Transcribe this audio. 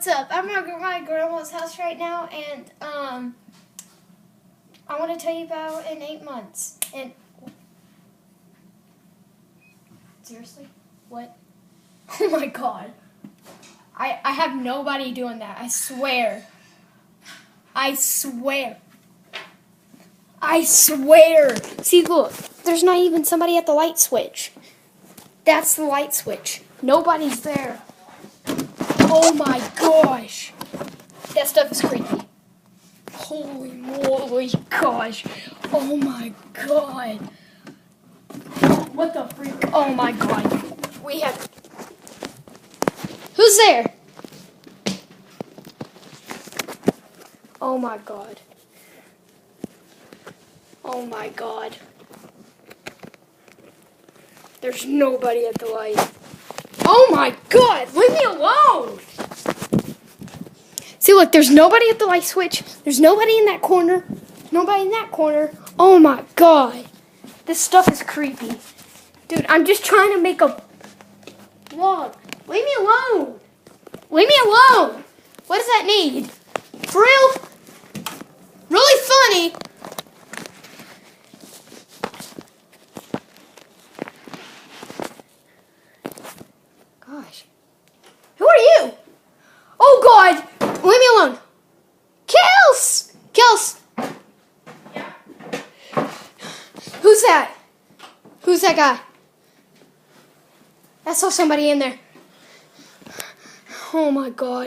What's up? I'm at my grandma's house right now, and I want to tell you about in 8 months. And seriously, what? Oh my God! I have nobody doing that. I swear. I swear. I swear. See, look. There's not even somebody at the light switch. That's the light switch. Nobody's there. Oh my gosh. That stuff is creepy. Holy moly, gosh. Oh my God. What the freak? Oh my God. We have... Who's there? Oh my God. Oh my God. There's nobody at the light. Oh my God, leave me alone! See, look, there's nobody at the light switch. There's nobody in that corner. Nobody in that corner. Oh my God. This stuff is creepy. Dude, I'm just trying to make a vlog. Leave me alone. Leave me alone. What does that need? For real? Really funny. Gosh. Who are you? Oh God. Leave me alone. Kels! Kels! Yeah? Who's that? Who's that guy? I saw somebody in there. Oh my God.